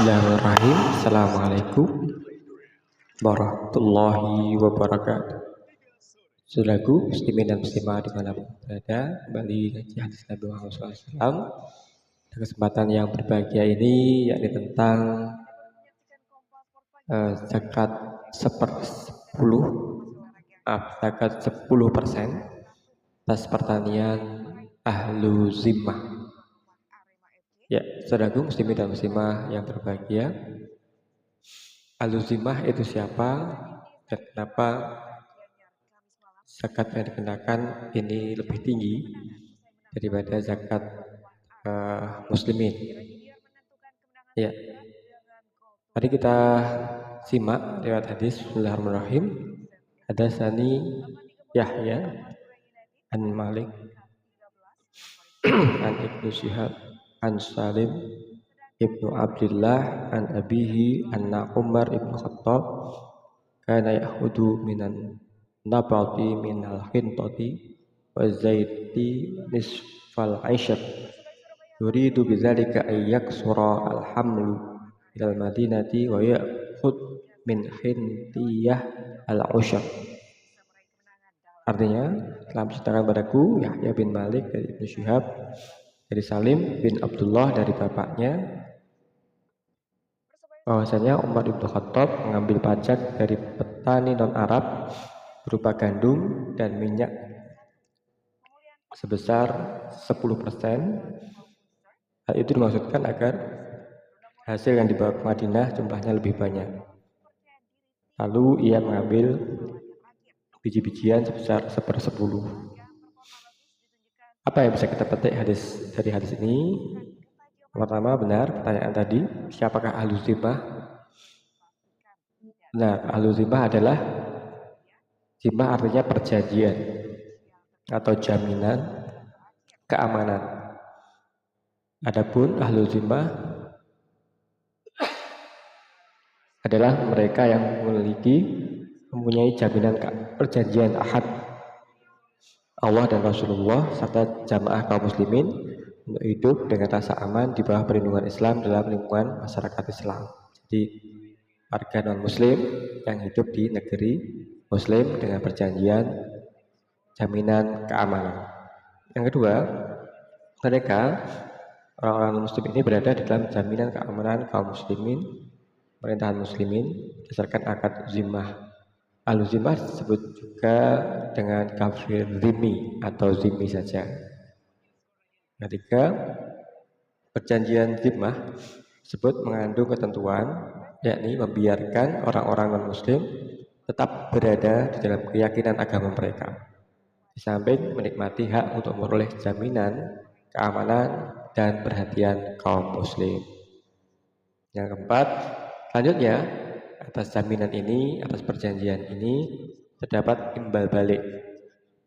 Bismillahirrahmanirrahim. Assalamualaikum warahmatullahi wabarakatuh. Saudaraku muslimin dan muslimah dimanapun berada, kembali ngaji hadis Nabi Muhammad SAW. Pada kesempatan yang berbahagia ini, yakni tentang zakat zakat 10% atas pertanian ahlu zimmah. Ya, saudaraku muslimin dan muslimah yang berbahagia, ahlu zimmah itu siapa dan kenapa zakat yang dikenakan ini lebih tinggi daripada zakat muslimin. Ya, mari kita simak lewat hadis. Bismillahirrahmanirrahim. Hadatsani Yahya an Malik an Ibnu Syihab an Salim Ibnu Abdullah an abihi anna Umar ibnu Khattab kana yahudu minan nabati minal khintati wa zaiti nisfal aisyat yuridu bidzalika ayyak sura alhamlu ilal madinati wa ya'khud min khintiyah al-usyab. Artinya, telah menceritakan padaku Yahya bin Malik dari Ibnu Syihab dari Salim bin Abdullah dari bapaknya bahwasanya Umar ibnu Khattab mengambil pajak dari petani non-Arab berupa gandum dan minyak sebesar 10%. Hal itu dimaksudkan agar hasil yang dibawa ke Madinah jumlahnya lebih banyak. Lalu ia mengambil biji-bijian sebesar 1/10. Apa yang bisa kita petik dari hadis ini? Pertama, benar pertanyaan tadi, siapakah ahlu zimmah? Nah, ahlu zimmah adalah, zimmah artinya perjanjian atau jaminan keamanan. Adapun ahlu zimmah adalah mereka yang mempunyai jaminan perjanjian ahad Allah dan Rasulullah serta jamaah kaum muslimin untuk hidup dengan rasa aman di bawah perlindungan Islam dalam lingkungan masyarakat Islam. Jadi warga non-muslim yang hidup di negeri muslim dengan perjanjian jaminan keamanan. Yang kedua, mereka orang-orang muslim ini berada di dalam jaminan keamanan kaum muslimin, pemerintahan muslimin berdasarkan akad zimmah. Ahlu zimmah disebut juga dengan kafir zimmi atau zimmi saja. Ketiga, perjanjian zimmah tersebut mengandung ketentuan, yakni membiarkan orang-orang non-muslim tetap berada di dalam keyakinan agama mereka, di samping menikmati hak untuk memperoleh jaminan keamanan dan perhatian kaum muslim. Yang keempat, selanjutnya atas jaminan ini, atas perjanjian ini terdapat imbal balik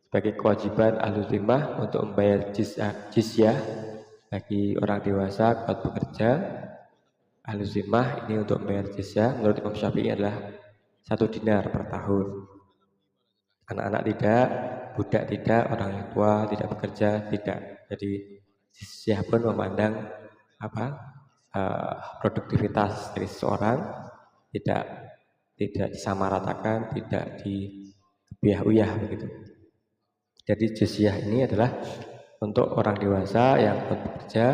sebagai kewajiban ahlu zimmah untuk membayar jizyah bagi orang dewasa kuat bekerja. Ahlu zimmah ini untuk membayar jizyah menurut Imam Syafi'i adalah 1 dinar per tahun. Anak-anak tidak, budak tidak, orang yang tua tidak bekerja tidak. Jadi jizyah pun memandang produktivitas dari seseorang, tidak disamaratakan, tidak dibiah-uyah begitu. Jadi jizyah ini adalah untuk orang dewasa yang bekerja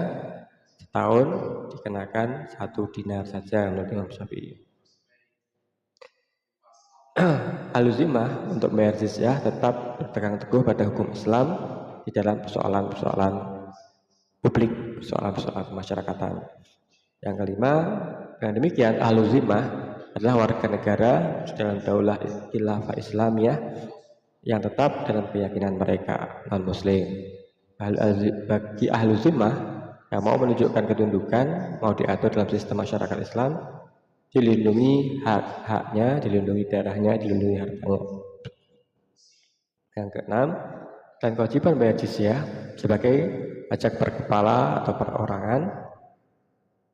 setahun dikenakan 1 dinar saja menurut Imam Syafi'i. Ahlu zimmah untuk membayar jizyah tetap berpegang teguh pada hukum Islam di dalam persoalan-persoalan publik, persoalan-persoalan kemasyarakatan. Yang kelima, dengan demikian ahlu zimmah adalah warga negara dalam daulah khilafah Islamiyah yang tetap dalam keyakinan mereka non-muslim. Bagi ahlu zimmah yang mau menunjukkan ketundukan, mau diatur dalam sistem masyarakat Islam, dilindungi hak-haknya, dilindungi darahnya, dilindungi hartanya. Yang keenam, dan kewajiban bayar jizyah sebagai pajak per kepala atau perorangan.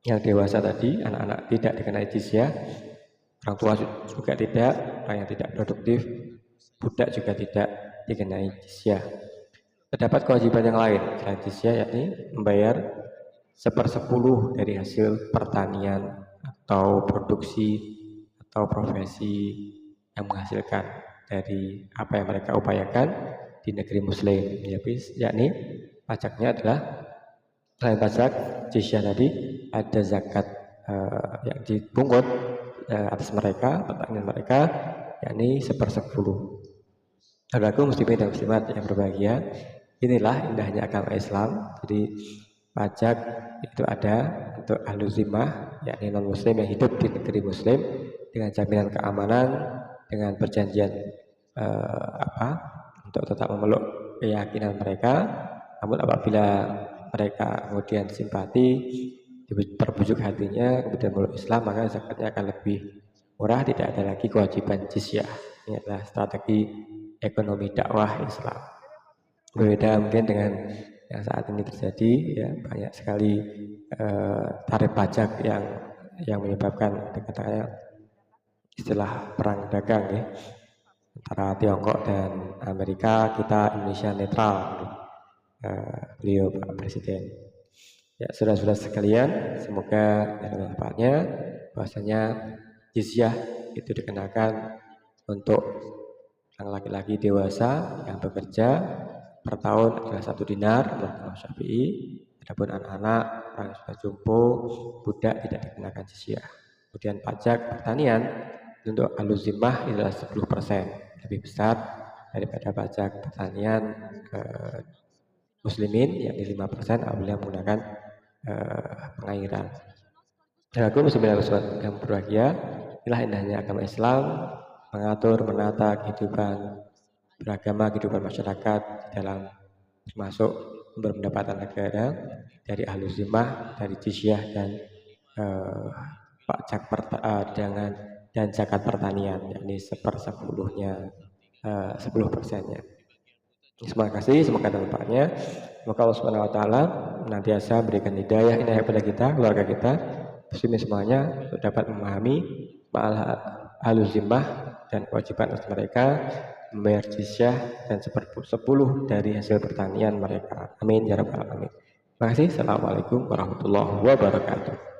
Yang dewasa tadi, anak-anak tidak dikenai jizyah, orang tua juga tidak, orang yang tidak produktif, budak juga tidak dikenai jizyah. Terdapat kewajiban yang lain selain jizyah, yakni membayar 1/10 dari hasil pertanian atau produksi atau profesi yang menghasilkan dari apa yang mereka upayakan di negeri muslim, yakni pajaknya adalah selain pajak jizyah tadi ada zakat yang dipungut atas mereka, pertanian mereka, yakni 1/10. Saudaraku muslimin dan muslimat yang berbahagia, inilah indahnya agama Islam. Jadi pajak itu ada untuk ahlu zimmah, yakni non muslim yang hidup di negeri muslim dengan jaminan keamanan, dengan perjanjian untuk tetap memeluk keyakinan mereka. Namun apabila mereka kemudian simpati, terbujuk hatinya, kemudian memeluk Islam, maka zakatnya akan lebih murah, tidak ada lagi kewajiban jizyah. Ini adalah strategi ekonomi dakwah Islam. Berbeda mungkin dengan yang saat ini terjadi, ya banyak sekali tarif pajak yang menyebabkan katakannya istilah perang dagang ya, antara Tiongkok dan Amerika. Kita Indonesia netral, beliau Pak Presiden. Ya, saudara-saudara sekalian, semoga ada manfaatnya. Bahwasanya jizyah itu dikenakan untuk yang laki-laki dewasa yang bekerja per tahun adalah 1 dinar menurut Imam Syafi'i. Adapun anak-anak, orang yang sudah jumbo, budak tidak dikenakan jizyah. Kemudian pajak pertanian untuk ahlu zimmah adalah 10%, lebih besar daripada pajak pertanian muslimin, yakni 5% apabila menggunakan pengairan. Aku muslimin yang berbahagia, inilah indahnya agama Islam, mengatur, menata kehidupan beragama, kehidupan masyarakat dalam termasuk sumber pendapatan negara dari ahlu zimmah, dari jizyah dan pajak dan zakat pertanian, yakni 1/10-nya, 10%-nya. Terima kasih, semoga ada manfaatnya. Semoga Allah Subhanahu wa taala senantiasa berikan hidayah kepada kita, keluarga kita, muslimin semuanya untuk dapat memahami ahlu zimmah dan kewajiban atas mereka membayar jizyah dan 10 dari hasil pertanian mereka. Amin ya rabbal alamin. Terima kasih. Assalamualaikum warahmatullahi wabarakatuh.